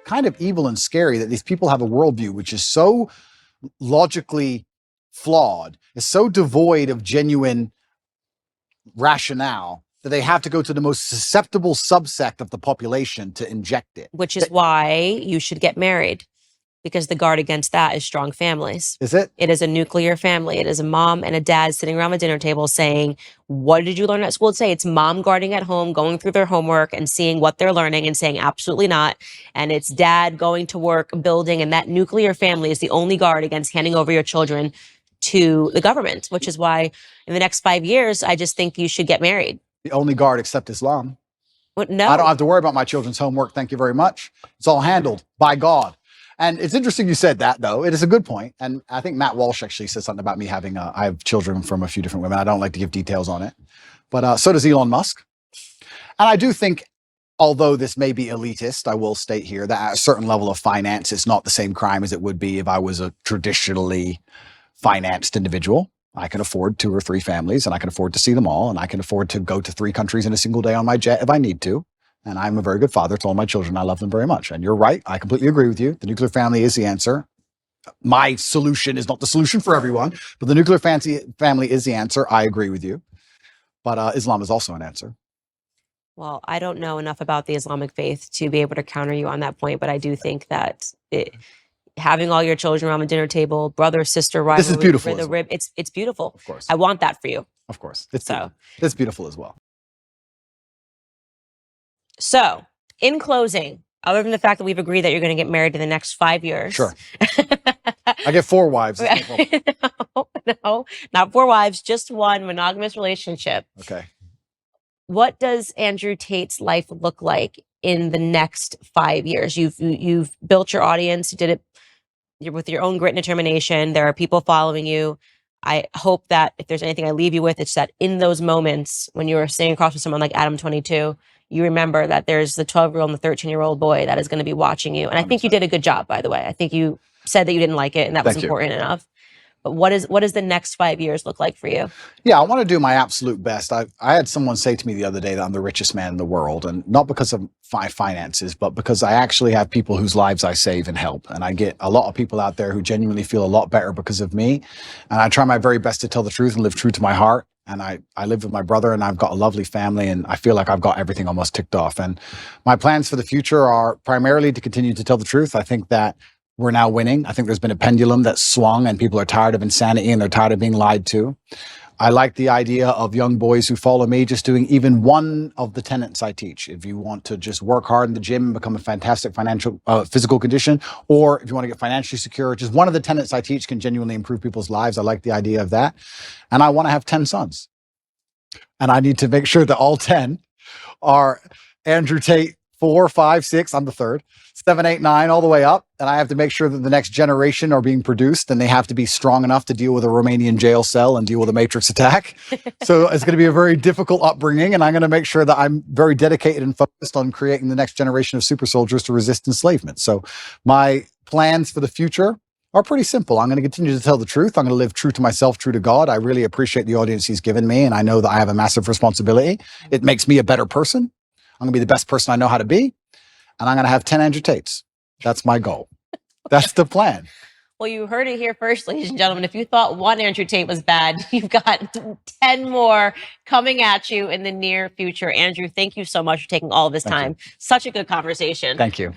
kind of evil and scary that these people have a worldview which is so logically flawed, is so devoid of genuine rationale that they have to go to the most susceptible subsect of the population to inject it. Which is why you should get married, because the guard against that is strong families. Is it? It is a nuclear family. It is a mom and a dad sitting around the dinner table saying, what did you learn at school today? It's mom guarding at home, going through their homework and seeing what they're learning and saying absolutely not. And it's dad going to work, building, and that nuclear family is the only guard against handing over your children to the government, which is why in the next 5 years, I just think you should get married. The only guard except Islam. No. I don't have to worry about my children's homework. Thank you very much. It's all handled by God. And it's interesting you said that, though. It is a good point. And I think Matt Walsh actually said something about me having, I have children from a few different women. I don't like to give details on it. But so does Elon Musk. And I do think, although this may be elitist, I will state here that at a certain level of finance, it's not the same crime as it would be if I was a traditionally financed individual. I can afford 2 or 3 families, and I can afford to see them all. And I can afford to go to 3 countries in a single day on my jet if I need to. And I'm a very good father to all my children. I love them very much. And you're right. I completely agree with you. The nuclear family is the answer. My solution is not the solution for everyone, but the nuclear family is the answer. I agree with you. But Islam is also an answer. Well, I don't know enough about the Islamic faith to be able to counter you on that point, but I do think that having all your children around the dinner table, brother, sister, rivalry, this is beautiful. The rib, it's beautiful. Of course. I want that for you. Of course. It's beautiful as well. So, in closing, other than the fact that we've agreed that you're going to get married in the next 5 years. Sure. I get 4 wives. No, not 4 wives, just 1 monogamous relationship. Okay. What does Andrew Tate's life look like in the next 5 years? You've built your audience. You did it with your own grit and determination. There are people following you. I hope that if there's anything I leave you with, it's that in those moments when you are sitting across with someone like Adam 22, you remember that there's the 12-year-old and the 13-year-old boy that is going to be watching you. And I think you did a good job, by the way. I think you said that you didn't like it, and that was important enough. But what does the next 5 years look like for you? Yeah, I want to do my absolute best. I had someone say to me the other day that I'm the richest man in the world, and not because of my finances, but because I actually have people whose lives I save and help. And I get a lot of people out there who genuinely feel a lot better because of me. And I try my very best to tell the truth and live true to my heart. And I live with my brother, and I've got a lovely family, and I feel like I've got everything almost ticked off. And my plans for the future are primarily to continue to tell the truth. I think that we're now winning. I think there's been a pendulum that's swung, and people are tired of insanity and they're tired of being lied to. I like the idea of young boys who follow me just doing even one of the tenets I teach. If you want to just work hard in the gym and become a fantastic physical condition, or if you want to get financially secure, just one of the tenets I teach can genuinely improve people's lives. I like the idea of that. And I want to have 10 sons. And I need to make sure that all 10 are Andrew Tate 4, 5, 6, I'm the 3rd, 7, 8, 9, all the way up. And I have to make sure that the next generation are being produced, and they have to be strong enough to deal with a Romanian jail cell and deal with a matrix attack. So it's going to be a very difficult upbringing, and I'm going to make sure that I'm very dedicated and focused on creating the next generation of super soldiers to resist enslavement. So my plans for the future are pretty simple. I'm going to continue to tell the truth. I'm going to live true to myself, true to God. I really appreciate the audience he's given me, and I know that I have a massive responsibility. It makes me a better person. I'm going to be the best person I know how to be, and I'm going to have 10 Andrew Tates. That's my goal. That's the plan. Well, you heard it here first, ladies and gentlemen. If you thought 1 Andrew Tate was bad, you've got 10 more coming at you in the near future. Andrew, thank you so much for taking all of this time. Such a good conversation. Thank you.